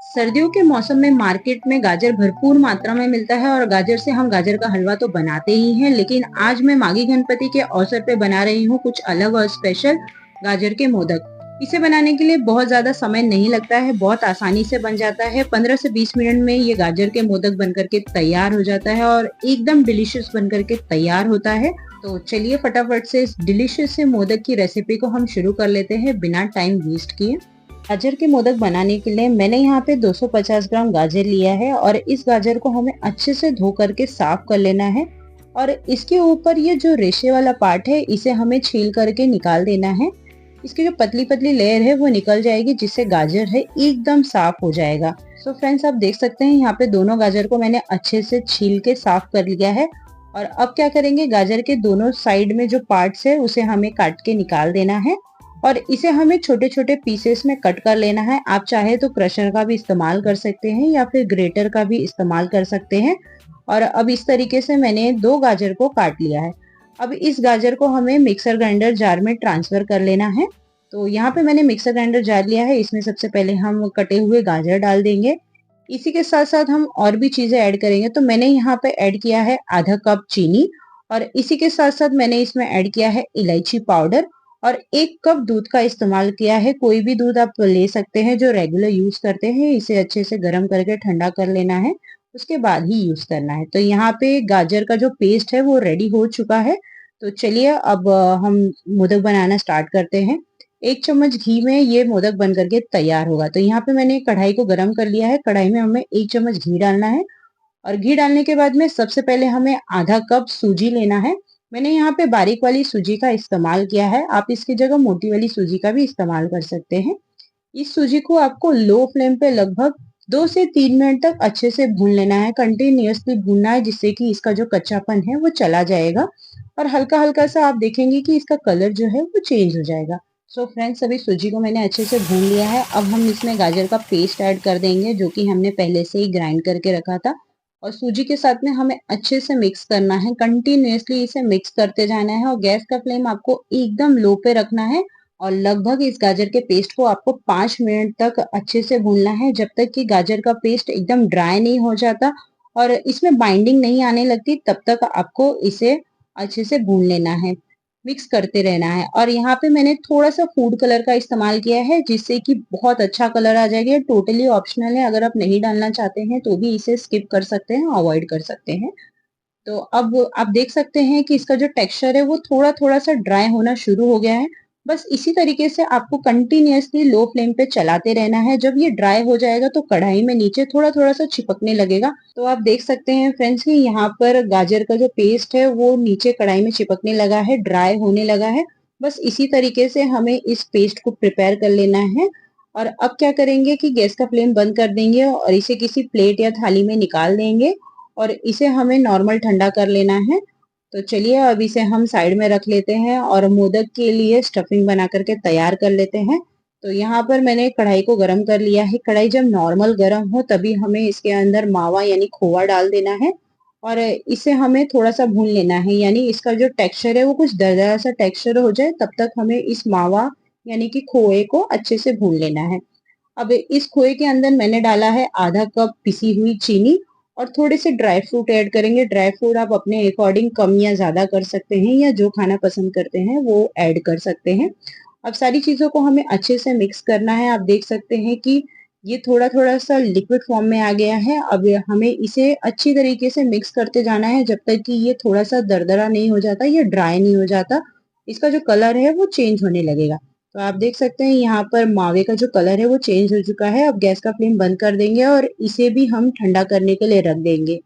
सर्दियों के मौसम में मार्केट में गाजर भरपूर मात्रा में मिलता है और गाजर से हम गाजर का हलवा तो बनाते ही हैं, लेकिन आज मैं माघी गणपति के अवसर पे बना रही हूँ कुछ अलग और स्पेशल गाजर के मोदक। इसे बनाने के लिए बहुत ज्यादा समय नहीं लगता है, बहुत आसानी से बन जाता है। 15 से 20 मिनट में ये गाजर के मोदक बनकर के तैयार हो जाता है और एकदम डिलीशियस बनकर के तैयार होता है। तो चलिए फटाफट से इस डिलीशियस से मोदक की रेसिपी को हम शुरू कर लेते हैं बिना टाइम वेस्ट किए। गाजर के मोदक बनाने के लिए मैंने यहाँ पे 250 ग्राम गाजर लिया है और इस गाजर को हमें अच्छे से धो करके साफ कर लेना है। और इसके ऊपर ये जो रेशे वाला पार्ट है इसे हमें छील करके निकाल देना है। इसकी जो पतली पतली लेयर है वो निकल जाएगी, जिससे गाजर है एकदम साफ हो जाएगा। सो फ्रेंड्स, आप देख सकते हैं यहाँ पे दोनों गाजर को मैंने अच्छे से छील के साफ कर लिया है। और अब क्या करेंगे, गाजर के दोनों साइड में जो पार्ट्स है उसे हमें काट के निकाल देना है और इसे हमें छोटे छोटे पीसेस में कट कर लेना है। आप चाहे तो क्रशर का भी इस्तेमाल कर सकते हैं या फिर ग्रेटर का भी इस्तेमाल कर सकते हैं। और अब इस तरीके से मैंने दो गाजर को काट लिया है। अब इस गाजर को हमें मिक्सर ग्राइंडर जार में ट्रांसफर कर लेना है। तो यहाँ पे मैंने मिक्सर ग्राइंडर जार लिया है, इसमें सबसे पहले हम कटे हुए गाजर डाल देंगे। इसी के साथ साथ हम और भी चीजें ऐड करेंगे। तो मैंने यहाँ पे ऐड किया है आधा कप चीनी और इसी के साथ साथ मैंने इसमें ऐड किया है इलायची पाउडर और 1 कप दूध का इस्तेमाल किया है। कोई भी दूध आप ले सकते हैं जो रेगुलर यूज करते हैं। इसे अच्छे से गर्म करके ठंडा कर लेना है, उसके बाद ही यूज करना है। तो यहाँ पे गाजर का जो पेस्ट है वो रेडी हो चुका है। तो चलिए अब हम मोदक बनाना स्टार्ट करते हैं। 1 चम्मच घी में ये मोदक बन करके तैयार होगा। तो यहाँ पे मैंने कढ़ाई को गर्म कर लिया है। कढ़ाई में हमें 1 चम्मच घी डालना है और घी डालने के बाद में सबसे पहले हमें आधा कप सूजी लेना है। मैंने यहाँ पे बारीक वाली सूजी का इस्तेमाल किया है, आप इसकी जगह मोटी वाली सूजी का भी इस्तेमाल कर सकते हैं। इस सूजी को आपको लो फ्लेम पे लगभग 2 से 3 मिनट तक अच्छे से भून लेना है, कंटिन्यूअसली भूनना है, जिससे कि इसका जो कच्चापन है वो चला जाएगा और हल्का हल्का सा आप देखेंगे कि इसका कलर जो है वो चेंज हो जाएगा। सो फ्रेंड्स, अभी सूजी को मैंने अच्छे से भून लिया है। अब हम इसमें गाजर का पेस्ट ऐड कर देंगे, जो कि हमने पहले से ही ग्राइंड करके रखा था। और सूजी के साथ में हमें अच्छे से मिक्स करना है, कंटिन्यूअसली इसे मिक्स करते जाना है और गैस का फ्लेम आपको एकदम लो पे रखना है। और लगभग इस गाजर के पेस्ट को आपको 5 मिनट तक अच्छे से भूनना है, जब तक कि गाजर का पेस्ट एकदम ड्राई नहीं हो जाता और इसमें बाइंडिंग नहीं आने लगती, तब तक आपको इसे अच्छे से भून लेना है, मिक्स करते रहना है। और यहाँ पे मैंने थोड़ा सा फूड कलर का इस्तेमाल किया है, जिससे कि बहुत अच्छा कलर आ जाएगा। ये टोटली ऑप्शनल है, अगर आप नहीं डालना चाहते हैं तो भी इसे स्किप कर सकते हैं, अवॉइड कर सकते हैं। तो अब आप देख सकते हैं कि इसका जो टेक्सचर है वो थोड़ा-थोड़ा सा ड्राई होना शुरू हो गया है। बस इसी तरीके से आपको कंटीन्यूअसली लो फ्लेम पे चलाते रहना है। जब ये ड्राई हो जाएगा तो कढ़ाई में नीचे थोड़ा-थोड़ा सा चिपकने लगेगा। तो आप देख सकते हैं फ्रेंड्स कि यहाँ पर गाजर का जो पेस्ट है वो नीचे कढ़ाई में चिपकने लगा है, ड्राई होने लगा है। बस इसी तरीके से हमें इस पेस्ट को प्रिपेयर कर लेना है। और अब क्या करेंगे कि गैस का फ्लेम बंद कर देंगे और इसे किसी प्लेट या थाली में निकाल देंगे और इसे हमें नॉर्मल ठंडा कर लेना है। तो चलिए अब इसे हम साइड में रख लेते हैं और मोदक के लिए स्टफिंग बना करके तैयार कर लेते हैं। तो यहाँ पर मैंने कढ़ाई को गरम कर लिया है। कढ़ाई जब नॉर्मल गरम हो तभी हमें इसके अंदर मावा यानी खोआ डाल देना है और इसे हमें थोड़ा सा भून लेना है, यानी इसका जो टेक्सचर है वो कुछ दरदरा सा टेक्सचर हो जाए तब तक हमें इस मावा यानी कि खोए को अच्छे से भून लेना है। अब इस खोए के अंदर मैंने डाला है आधा कप पिसी हुई चीनी और थोड़े से ड्राई फ्रूट ऐड करेंगे। ड्राई फ्रूट आप अपने अकॉर्डिंग कम या ज्यादा कर सकते हैं या जो खाना पसंद करते हैं वो ऐड कर सकते हैं। अब सारी चीजों को हमें अच्छे से मिक्स करना है। आप देख सकते हैं कि ये थोड़ा थोड़ा सा लिक्विड फॉर्म में आ गया है। अब हमें इसे अच्छी तरीके से मिक्स करते जाना है जब तक कि ये थोड़ा सा दरदरा नहीं हो जाता, ये ड्राई नहीं हो जाता। इसका जो कलर है वो चेंज होने लगेगा। तो आप देख सकते हैं यहाँ पर मावे का जो कलर है वो चेंज हो चुका है। अब गैस का फ्लेम बंद कर देंगे और इसे भी हम ठंडा करने के लिए रख देंगे।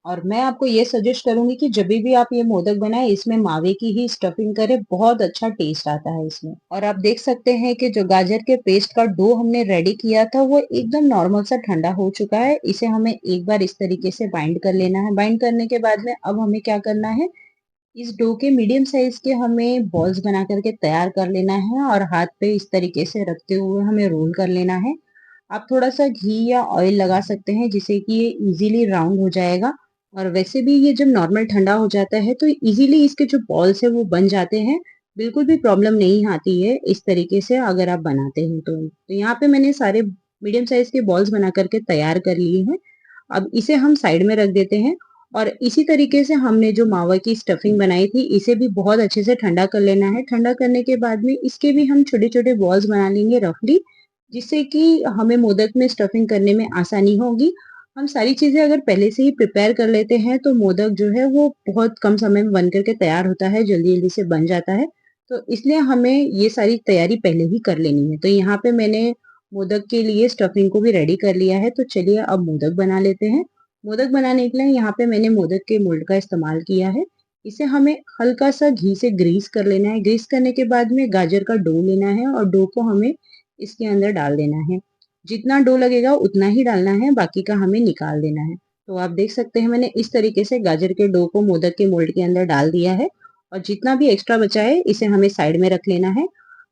और मैं आपको ये सजेस्ट करूंगी कि जब भी आप ये मोदक बनाए इसमें मावे की ही स्टफिंग करें, बहुत अच्छा टेस्ट आता है इसमें। और आप देख सकते हैं कि जो गाजर के पेस्ट का डो हमने रेडी किया था वो एकदम नॉर्मल सा ठंडा हो चुका है। इसे हमें एक बार इस तरीके से बाइंड कर लेना है। बाइंड करने के बाद में अब हमें क्या करना है, इस डो के मीडियम साइज के हमें बॉल्स बना करके तैयार कर लेना है और हाथ पे इस तरीके से रखते हुए हमें रोल कर लेना है। आप थोड़ा सा घी या ऑयल लगा सकते हैं जिससे कि ये इजीली राउंड हो जाएगा। और वैसे भी ये जब नॉर्मल ठंडा हो जाता है तो इजीली इसके जो बॉल्स है वो बन जाते हैं, बिल्कुल भी प्रॉब्लम नहीं आती है इस तरीके से अगर आप बनाते हैं। तो यहाँ पे मैंने सारे मीडियम साइज के बॉल्स बना करके तैयार कर लिए हैं। अब इसे हम साइड में रख देते हैं और इसी तरीके से हमने जो मावा की स्टफिंग बनाई थी इसे भी बहुत अच्छे से ठंडा कर लेना है। ठंडा करने के बाद में इसके भी हम छोटे-छोटे बॉल्स बना लेंगे रफली, जिससे कि हमें मोदक में स्टफिंग करने में आसानी होगी। हम सारी चीज़ें अगर पहले से ही प्रिपेयर कर लेते हैं तो मोदक जो है वो बहुत कम समय में बन कर के तैयार होता है, जल्दी-जल्दी से बन जाता है। तो इसलिए हमें ये सारी तैयारी पहले ही कर लेनी है। तो यहाँ पे मैंने मोदक के लिए स्टफिंग को भी रेडी कर लिया है, तो चलिए अब मोदक बना लेते हैं। मोदक बनाने के लिए यहाँ पे मैंने मोदक के मोल्ड का इस्तेमाल किया है। इसे हमें हल्का-सा घी से ग्रीस कर लेना है। ग्रीस करने के बाद में गाजर का डो लेना है और डो को हमें इसके अंदर डाल देना है। जितना डो लगेगा उतना ही डालना है, बाकी का हमें निकाल देना है। तो आप देख सकते हैं मैंने इस तरीके से गाजर के डो को मोदक के मोल्ड के अंदर डाल दिया है और जितना भी एक्स्ट्रा बचा है इसे हमें साइड में रख लेना है।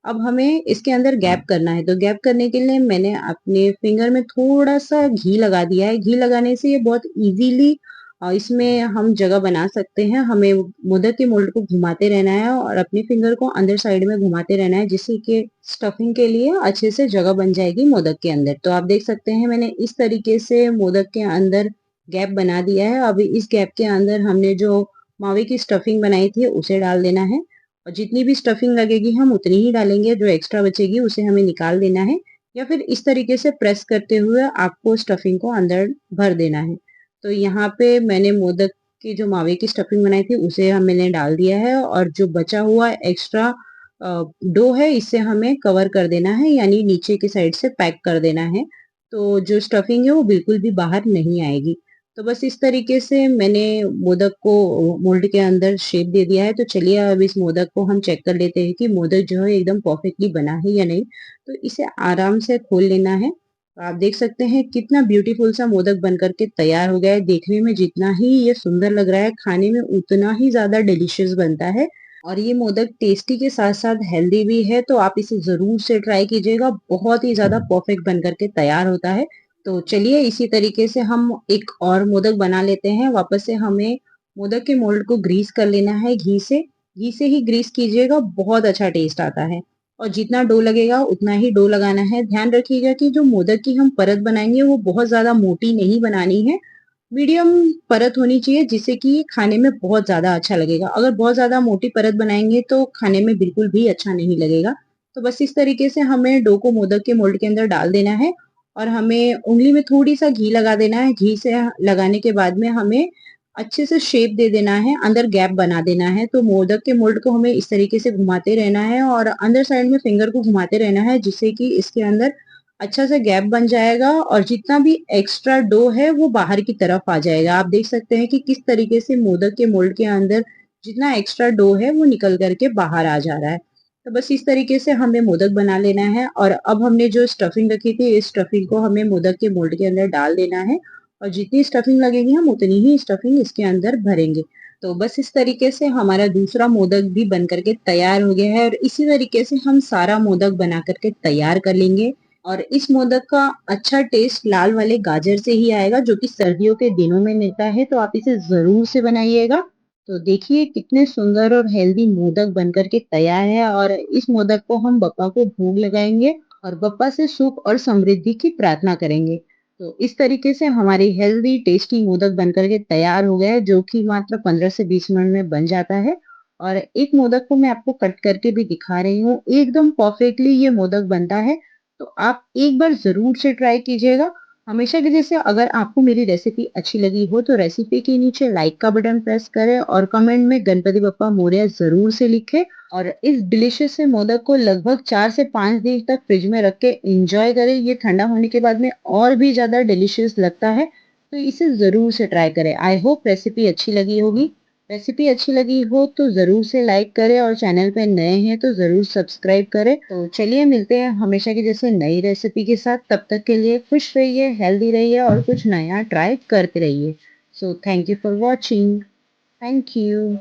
अब हमें इसके अंदर गैप करना है, तो गैप करने के लिए मैंने अपने फिंगर में थोड़ा-सा घी लगा दिया है। घी लगाने से ये बहुत ईज़िली इसमें हम जगह बना सकते हैं। हमें मोदक के मोल्ड को घुमाते रहना है और अपने फिंगर को अंदर साइड में घुमाते रहना है, जिससे कि स्टफिंग के लिए अच्छे से जगह बन जाएगी मोदक के अंदर। तो आप देख सकते हैं मैंने इस तरीके से मोदक के अंदर गैप बना दिया है। अब इस गैप के अंदर हमने जो मावे की स्टफिंग बनाई थी उसे डाल देना है और जितनी भी स्टफिंग लगेगी हम उतनी ही डालेंगे, जो एक्स्ट्रा बचेगी उसे हमें निकाल देना है या फिर इस तरीके से प्रेस करते हुए आपको स्टफिंग को अंदर भर देना है। तो यहाँ पे मैंने मोदक की जो मावे की स्टफिंग बनाई थी उसे मैंने डाल दिया है और जो बचा हुआ एक्स्ट्रा डो है इसे हमें कवर कर देना है, यानी नीचे की साइड से पैक कर देना है। तो जो स्टफिंग है वो बिल्कुल भी बाहर नहीं आएगी। तो बस इस तरीके से मैंने मोदक को मोल्ड के अंदर शेप दे दिया है। तो चलिए अब इस मोदक को हम चेक कर लेते हैं कि मोदक जो है एकदम परफेक्टली बना है या नहीं। तो इसे आराम से खोल लेना है। आप देख सकते हैं कितना ब्यूटीफुल सा मोदक बन करके तैयार हो गया है। देखने में जितना ही ये सुंदर लग रहा है, खाने में उतना ही ज़्यादा डिलीशियस बनता है और ये मोदक टेस्टी के साथ-साथ हेल्दी भी है, तो आप इसे ज़रूर से ट्राई कीजिएगा। बहुत ही ज़्यादा परफेक्ट बन करके तैयार होता है। तो चलिए इसी तरीके से हम एक और मोदक बना लेते हैं। वापस से हमें मोदक के मोल्ड को ग्रीस कर लेना है घी से। घी से ही ग्रीस कीजिएगा, बहुत अच्छा टेस्ट आता है। और जितना डो लगेगा उतना ही डो लगाना है। ध्यान रखिएगा कि जो मोदक की हम परत बनाएँगे वो बहुत ज़्यादा मोटी नहीं बनानी है, मीडियम परत होनी चाहिए जिससे कि खाने में बहुत ज़्यादा अच्छा लगेगा। अगर बहुत ज़्यादा मोटी परत बनाएँगे तो खाने में बिल्कुल भी अच्छा नहीं लगेगा। तो बस इस तरीके से हमें डो को मोदक के मोल्ड के अंदर डाल देना है और हमें उँगली में थोड़ी-सा घी लगा देना है। घी से लगाने के बाद में हमें अच्छे से शेप दे देना है, अंदर गैप बना देना है। तो मोदक के मोल्ड को हमें इस तरीके से घुमाते रहना है और अंदर साइड में फिंगर को घुमाते रहना है, जिससे कि इसके अंदर अच्छा सा गैप बन जाएगा और जितना भी एक्स्ट्रा डो है वो बाहर की तरफ आ जाएगा। आप देख सकते हैं कि किस तरीके से मोदक के मोल्ड के अंदर जितना एक्स्ट्रा डो है वो निकल कर के बाहर आ जा रहा है। तो बस इस तरीके से हमें मोदक बना लेना है और अब हमने जो स्टफिंग रखी थी इस स्टफिंग को हमें मोदक के मोल्ड के अंदर डाल देना है और जितनी स्टफिंग लगेगी हम उतनी ही स्टफिंग इसके अंदर भरेंगे। तो बस इस तरीके से हमारा दूसरा मोदक भी बन करके तैयार हो गया है और इसी तरीके से हम सारा मोदक बना करके तैयार कर लेंगे और इस मोदक का अच्छा टेस्ट लाल वाले गाजर से ही आएगा, जो कि सर्दियों के दिनों में मिलता है। तो आप इसे ज़रूर से बनाइएगा। तो देखिए कितने सुंदर और हेल्दी मोदक बनकर के तैयार है और इस मोदक को हम बप्पा को भोग लगाएंगे और बप्पा से सुख और समृद्धि की प्रार्थना करेंगे। तो इस तरीके से हमारी हेल्दी टेस्टी मोदक बनकर के तैयार हो गए हैं, जो कि मात्र 15 से 20 मिनट में बन जाता है। और एक मोदक को मैं आपको कट करके भी दिखा रही हूँ, एकदम परफेक्टली ये मोदक बनता है। तो आप एक बार ज़रूर से ट्राई कीजिएगा। हमेशा की जैसे अगर आपको मेरी रेसिपी अच्छी लगी हो तो रेसिपी के नीचे लाइक का बटन प्रेस करें और कमेंट में गणपति बप्पा मोरया ज़रूर से लिखें और इस डिलीशियस से मोदक को लगभग 4 से 5 दिन तक फ्रिज में रख के एंजॉय करें। ये ठंडा होने के बाद में और भी ज़्यादा डिलीशियस लगता है। तो इसे ज़रूर से ट्राई करें। आई होप रेसिपी अच्छी लगी होगी। रेसिपी अच्छी लगी हो तो ज़रूर से लाइक करें और चैनल पे नए हैं तो ज़रूर सब्सक्राइब करें। तो चलिए मिलते हैं हमेशा की जैसे नई रेसिपी के साथ। तब तक के लिए खुश रहिए, हेल्दी रहिए और कुछ नया ट्राई करते रहिए। So thank you for watching. Thank you.